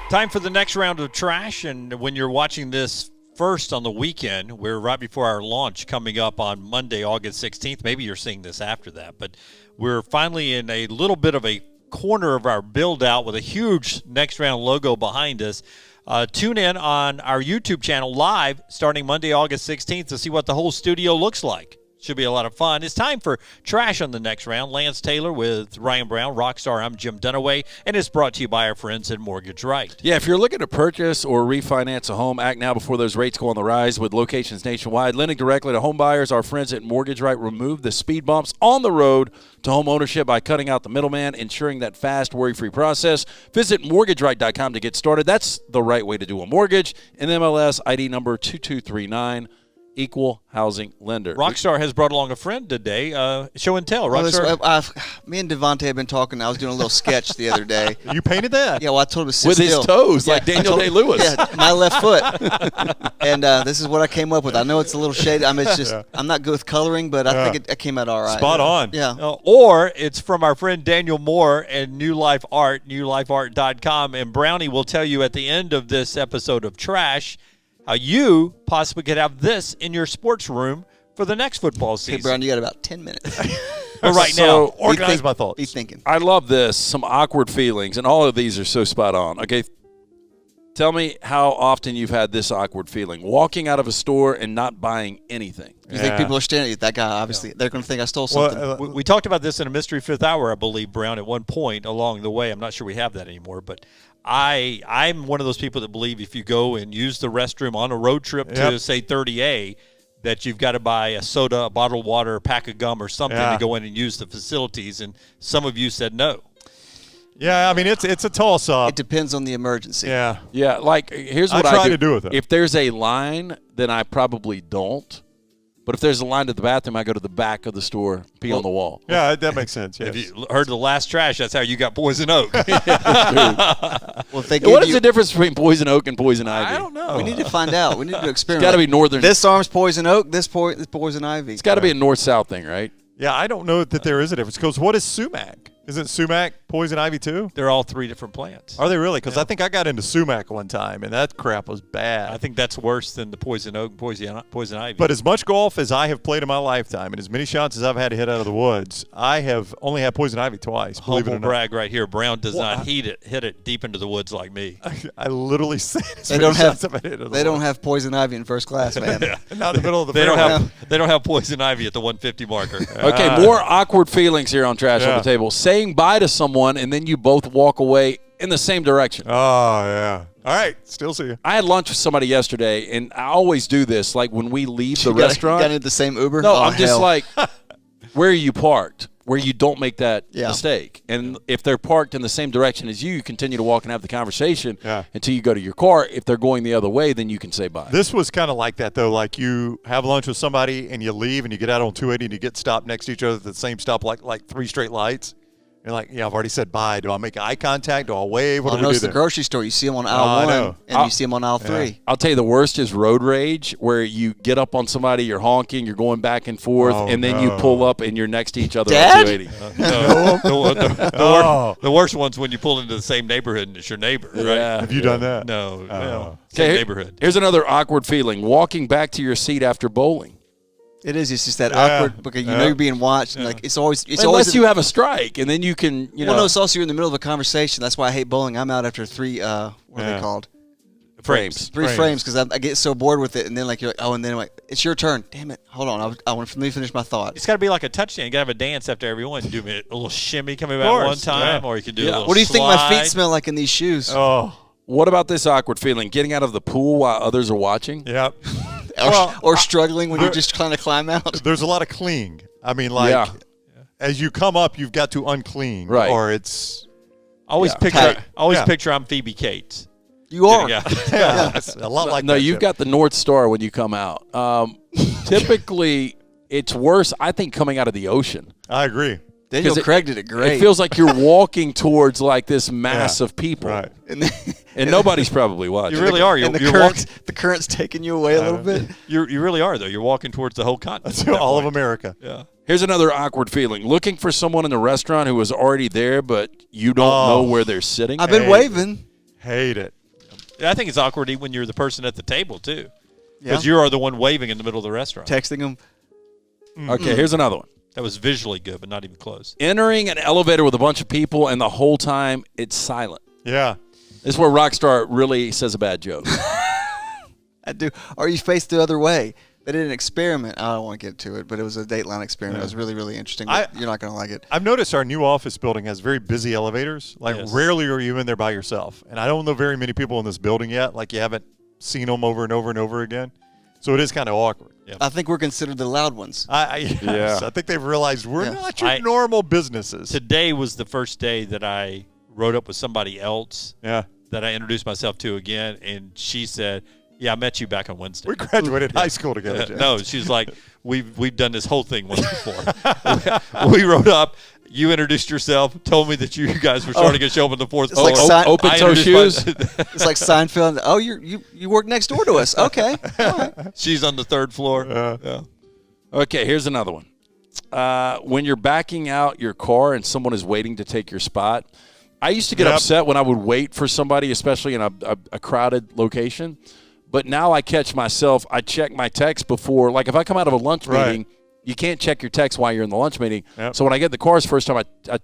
Time for the next round of trash, and when you're watching this first on the weekend, we're right before our launch coming up on Monday, August 16th. Maybe you're seeing this after that, but we're finally in a little bit of a corner of our build-out with a huge next round logo behind us. Tune in on our YouTube channel live starting Monday, August 16th to see what the whole studio looks like. Should be a lot of fun. It's time for Trash on the next round. Lance Taylor with Ryan Brown, Rockstar. I'm Jim Dunaway, and it's brought to you by our friends at Mortgage Right. Yeah, if you're looking to purchase or refinance a home, act now before those rates go on the rise with locations nationwide. Lending directly to home buyers, our friends at Mortgage Right remove the speed bumps on the road to home ownership by cutting out the middleman, ensuring that fast, worry-free process. Visit mortgageright.com to get started. That's the right way to do a mortgage. MLS ID number 2239. Equal housing lender. Rockstar has brought along a friend today. Show and tell. Rockstar. Me and Devontae have been talking. I was doing a little sketch the other day. You painted that? Yeah, well, I told him to sit with still. his toes, like Daniel Day-Lewis. Yeah, my left foot. And this is what I came up with. I know it's a little shady. I mean, it's just I'm not good with coloring, but I think it came out all right. Spot on. Yeah. Or it's from our friend Daniel Moore and New Life Art, newlifeart.com. And Brownie will tell you at the end of this episode of Trash how you possibly could have this in your sports room for the next football season. Hey, Brown, you got about 10 minutes. But right now, organize my thoughts. Be thinking. I love this. Some awkward feelings, and all of these are so spot on. Okay, tell me how often you've had this awkward feeling. Walking out of a store and not buying anything. You think people are staring at you? That guy, obviously, they're going to think I stole something. Well, we talked about this in a Mystery Fifth Hour, I believe, Brown, at one point along the way. I'm not sure we have that anymore, but I'm one of those people that believe if you go and use the restroom on a road trip to, say, 30A, that you've got to buy a soda, a bottle of water, a pack of gum or something to go in and use the facilities, and some of you said no. Yeah, I mean, it's a toss-up. It depends on the emergency. Yeah. Yeah, like here's what I try do. to do with it. If there's a line, then I probably don't. But if there's a line to the bathroom, I go to the back of the store, pee on the wall. Yeah, that makes sense. Yes. If you heard the last Trash, that's how you got Poison Oak. Well, if they What is the difference between poison oak and poison ivy? I don't know. We need to find out. We need to experiment. It's got to be northern. This arm's poison oak. This poison ivy. It's got to be a north-south thing, right? Yeah, I don't know that there is a difference. Because what is sumac? Isn't sumac poison ivy too? They're all three different plants. Are they really? Because I think I got into sumac one time, and that crap was bad. I think that's worse than the poison oak, poison ivy. But as much golf as I have played in my lifetime, and as many shots as I've had to hit out of the woods, I have only had poison ivy twice. Believe it or humble not. brag right here. Brown does not hit it deep into the woods like me. I literally said as They many don't have. shots as I've hit out of the They don't woods. have poison ivy in first class, man. Not in the middle of the They don't fairway. have poison ivy at the 150 marker. Okay, more awkward feelings here on Trash on the Table. Saying bye to someone and then you both walk away in the same direction. Oh, yeah. All right. Still see you. I had lunch with somebody yesterday, and I always do this. Like when we leave the restaurant. Got into the same Uber? No, Oh, I'm just hell. like, where are you parked? Where you don't make that Yeah. mistake. And if they're parked in the same direction as you continue to walk and have the conversation Yeah. until you go to your car. If they're going the other way, then you can say bye. This was kind of like that, though. Like you have lunch with somebody and you leave and you get out on 280 and you get stopped next to each other at the same stop, like three straight lights. You're like, yeah, I've already said bye. Do I make eye contact? Do I wave? What do we do it's the there? grocery store. You see them on I aisle know. one, and you see them on aisle three. I'll tell you the worst is road rage, where you get up on somebody, you're honking, you're going back and forth, and then you pull up and you're next to each other Dad? on 280. The worst one's when you pull into the same neighborhood and it's your neighbor, right? Yeah. Have you done that? No. Okay, Same neighborhood. Here's another awkward feeling: walking back to your seat after bowling. It is. It's just that awkward because you know you're being watched, and like it's always. Unless you have a strike, and then you can, you know. Well, no, it's also you're in the middle of a conversation. That's why I hate bowling. I'm out after three. What are they called? frames. Three frames because I get so bored with it, and then like you're like, oh, and then I'm like, it's your turn. Damn it! Hold on, I want to finish my thought. It's got to be like a touchdown. You got to have a dance after every one. Do a little shimmy coming back one time, or you can do a little What do you think my slide. feet smell like in these shoes? Oh, What about this awkward feeling? Getting out of the pool while others are watching? yep. Or struggling when you're just trying to climb out. There's a lot of cleaning. I mean, like, as you come up, you've got to unclean. Right. Or it's... Always picture I'm Phoebe Cates. You are. It's a lot like no, that. you've got the North Star when you come out. Typically, it's worse, I think, coming out of the ocean. I agree. Daniel Craig did it great. It feels like you're walking towards like this mass of people. Right. And nobody's probably watching. You really are. And the current's taking you away a little bit. You really are, though. You're walking towards the whole continent. All of America. Yeah. Here's another awkward feeling. Looking for someone in a restaurant who was already there, but you don't know where they're sitting. I've been waving. Hate it. I think it's awkward when you're the person at the table, too. Yeah. Because you are the one waving in the middle of the restaurant. Texting them. Okay, here's another one. That was visually good, but not even close. Entering an elevator with a bunch of people, and the whole time it's silent. Yeah. This is where Rockstar really says a bad joke. I do. Or you face the other way. They did an experiment. I don't want to get to it, but it was a Dateline experiment. It was really, really interesting. But you're not going to like it. I've noticed our new office building has very busy elevators. Like, Yes. rarely are you in there by yourself. And I don't know very many people in this building yet. Like, you haven't seen them over and over and over again. So it is kind of awkward. I think we're considered the loud ones. Yes, I think they've realized we're Yeah. not your normal businesses. Today was the first day that I rode up with somebody else Yeah. that I introduced myself to again, and she said, "Yeah, I met you back on Wednesday." We graduated high school together, James. No, she's like, we've done this whole thing once before. We rode up. You introduced yourself, told me that you guys were starting to show up on the fourth It's floor. like open I toe introduced shoes. It's like Seinfeld. Oh, you work next door to us. Okay. All right. She's on the third floor. Yeah. Okay, here's another one. When you're backing out your car and someone is waiting to take your spot, I used to get upset when I would wait for somebody, especially in a crowded location. But now I catch myself. I check my text before. Like if I come out of a lunch meeting, you can't check your text while you're in the lunch meeting. Yep. So when I get the cars first time, I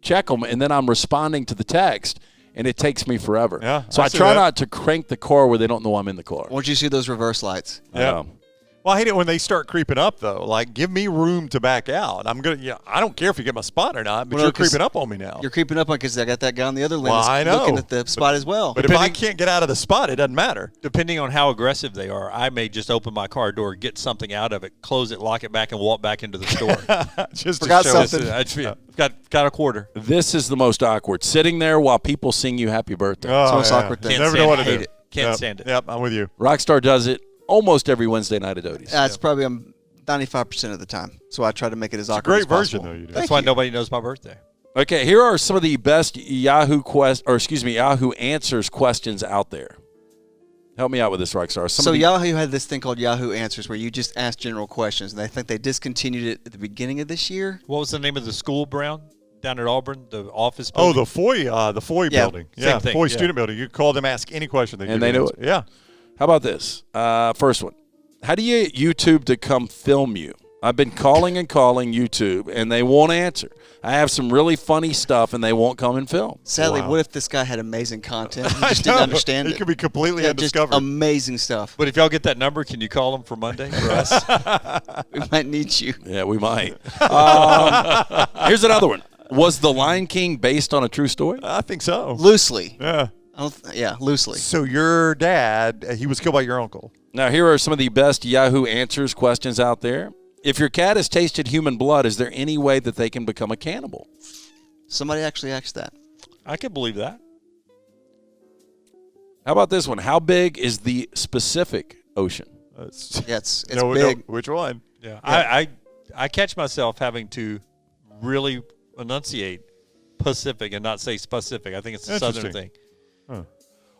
check them, and then I'm responding to the text, and it takes me forever. Yeah, so I I see try that. not to crank the car where they don't know I'm in the car. Once you see those reverse lights. Yeah. Well, I hate it when they start creeping up, though. Like, give me room to back out. I don't care if you get my spot or not, but Well, you're 'cause creeping up on me now. You're creeping up on because I got that guy on the other lane Well, that's I know. looking at the spot as well. But if I can't get out of the spot, it doesn't matter. Depending on how aggressive they are, I may just open my car door, get something out of it, close it, lock it back, and walk back into the store. Just Forgot to show something. Got a quarter. This is the most awkward. Sitting there while people sing you happy birthday. Oh, It's the most awkward thing. Can't Never stand know what it. to Hate do. it. Can't stand it. Yep, I'm with you. Rockstar does it almost every Wednesday night at Odie's. It's probably 95% of the time. So I try to make it as It's a awkward as great version, possible. though. You do. That's why nobody knows my birthday. Okay, here are some of the best Yahoo Answers questions out there. Help me out with this, Rockstar. So Yahoo had this thing called Yahoo Answers where you just ask general questions, and I think they discontinued it at the beginning of this year. What was the name of the school, Brown, down at Auburn? The office Oh, building? the Foy Yeah, building. same Yeah, thing, Foy yeah. student building. You call them, ask any question. And they know it. Yeah. How about this? First one. How do you get YouTube to come film you? I've been calling YouTube, and they won't answer. I have some really funny stuff, and they won't come and film. Sadly, Wow. what if this guy had amazing content? He I just didn't know. understand It it. could be completely Yeah, just undiscovered. amazing stuff. But if y'all get that number, can you call them for Monday for us? We might need you. Yeah, we might. Here's another one. Was The Lion King based on a true story? I think so. Loosely. Yeah. Yeah, loosely. So your dad, he was killed by your uncle. Now, here are some of the best Yahoo Answers questions out there. If your cat has tasted human blood, is there any way that they can become a cannibal? Somebody actually asked that. I can believe that. How about this one? How big is the Pacific Ocean? Yeah, it's No, big. which one? Yeah. I catch myself having to really enunciate Pacific and not say specific. I think it's a southern Interesting. thing.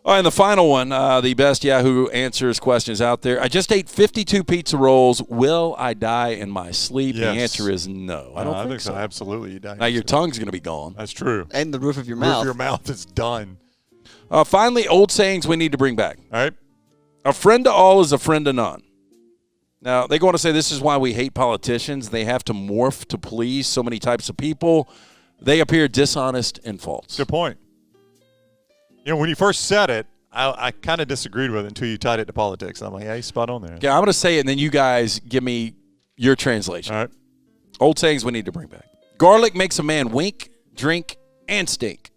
All right, and the final one, the best Yahoo Answers questions out there. I just ate 52 pizza rolls. Will I die in my sleep? Yes. The answer is no. I don't think so. Absolutely, you die. Now, your tongue's going to be gone. That's true. And the roof of your Roof of mouth. your mouth is done. Finally, old sayings we need to bring back. All right. A friend to all is a friend to none. Now, they go on to say this is why we hate politicians. They have to morph to please so many types of people. They appear dishonest and false. Good point. You know, when you first said it, I kind of disagreed with it until you tied it to politics. I'm like, yeah, he's spot on there. Okay, I'm going to say it, and then you guys give me your translation. All right. Old sayings we need to bring back. Garlic makes a man wink, drink, and stink.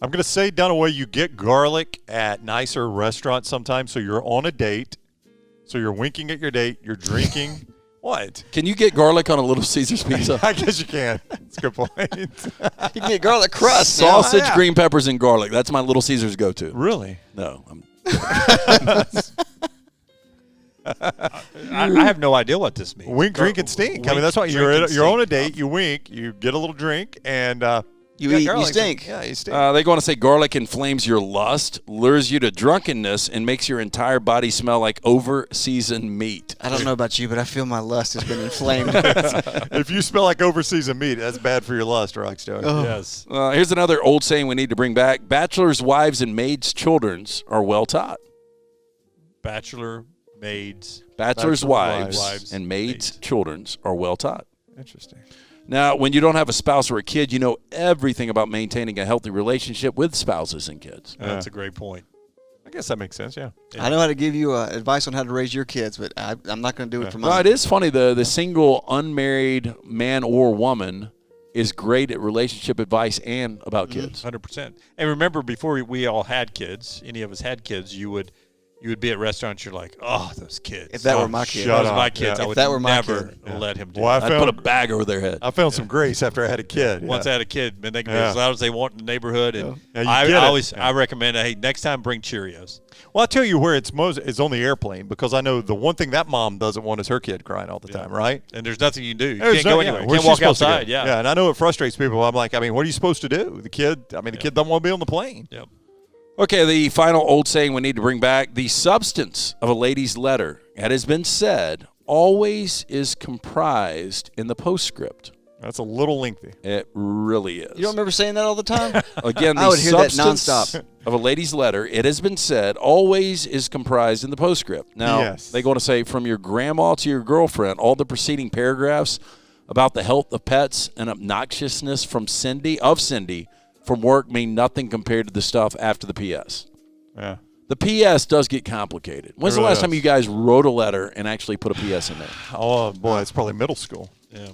I'm going to say, Dunaway, you get garlic at nicer restaurants sometimes. So you're on a date. So you're winking at your date. You're drinking. What? Can you get garlic on a Little Caesars pizza? I guess you can. That's a good point. You can get garlic crust. now. Sausage, Yeah. green peppers, and garlic. That's my Little Caesars go-to. Really? No. I have no idea what this means. Wink, drink, and stink. I mean, that's why Wink, you're drink, and you're on a stink. date. You wink. You get a little drink, and You eat, you garlic. stink. Yeah, you stink. They go on to say garlic inflames your lust, lures you to drunkenness, and makes your entire body smell like over-seasoned meat. I don't know about you, but I feel my lust has been inflamed. If you smell like over-seasoned meat, that's bad for your lust, Rockstar. Oh. Yes. Here's another old saying we need to bring back. Bachelors' wives and maids' childrens are well taught. Bachelor, maids. Bachelors' wives, wives, and maids' maids. childrens are well taught. Interesting. Now, when you don't have a spouse or a kid, you know everything about maintaining a healthy relationship with spouses and kids. That's a great point. I guess that makes sense, yeah. I know how to give you advice on how to raise your kids, but I'm not going to do it for Well, mine. it is funny. The single, unmarried man or woman is great at relationship advice and about kids. 100%. And remember, before we all had kids, any of us had kids, you would be at restaurants, you're like, oh, those kids. If that were my kid. If that was Shut my up. kids, Yeah. I If would that were my never kid. let him do Well, it. I'd put a bag over their head. I found some grace after I had a kid. Once I had a kid, man, they can be as loud as they want in the neighborhood. And Yeah, you I get it. always Yeah. I recommend, hey, next time bring Cheerios. Well, I'll tell you where it's on the airplane, because I know the one thing that mom doesn't want is her kid crying all the time, right? And there's nothing you can do. You There's can't go no- anywhere. You where's can't she walk supposed to go? outside. Yeah. And I know it frustrates people. I'm like, I mean, what are you supposed to do? The kid doesn't want to be on the plane. Yep. Okay, the final old saying we need to bring back. The substance of a lady's letter, it has been said, always is comprised in the postscript. That's a little lengthy. It really is. You don't remember saying that all the time? Again, the I would hear that substance nonstop. of a lady's letter, it has been said, always is comprised in the postscript. Now, Yes. they go on to say, from your grandma to your girlfriend, all the preceding paragraphs about the health of pets and obnoxiousness from Cindy from work mean nothing compared to the stuff after the PS. Yeah. The PS does get complicated. When's the really last time does. you guys wrote a letter and actually put a PS in there? Oh boy, it's probably middle school. Yeah.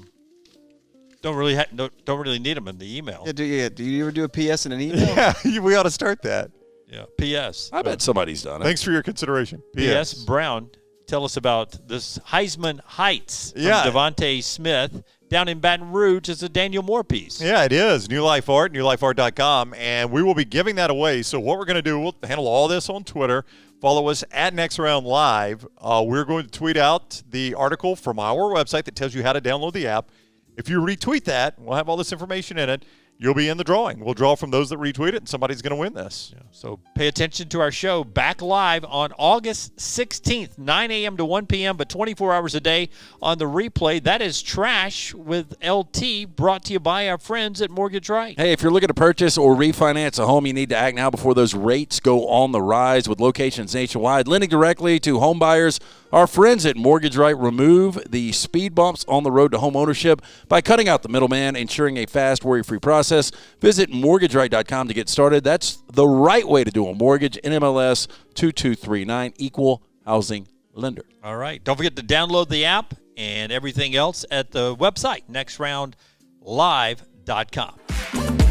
Don't really need them in the email. Do you ever do a PS in an email? Yeah, we ought to start that. Yeah. P.S. I bet somebody's done it. Thanks for your consideration. P.S. Brown, tell us about this Heisman Heights from Yeah. Devontae Smith down in Baton Rouge. It's a Daniel Moore piece. Yeah, it is. New Life Art, newlifeart.com, and we will be giving that away. So what we're going to do, we'll handle all this on Twitter. Follow us at Next Round Live. We're going to tweet out the article from our website that tells you how to download the app. If you retweet that, we'll have all this information in it. You'll be in the drawing. We'll draw from those that retweet it, and somebody's going to win this. Yeah. So pay attention to our show back live on August 16th, 9 a.m. to 1 p.m., but 24 hours a day on the replay. That is Trash with LT, brought to you by our friends at Mortgage Right. Hey, if you're looking to purchase or refinance a home, you need to act now before those rates go on the rise. With locations nationwide, lending directly to home buyers, our friends at Mortgage Right remove the speed bumps on the road to home ownership by cutting out the middleman, ensuring a fast, worry-free process. Visit mortgageright.com to get started. That's the right way to do a mortgage. NMLS 2239, equal housing lender. All right. Don't forget to download the app and everything else at the website, nextroundlive.com.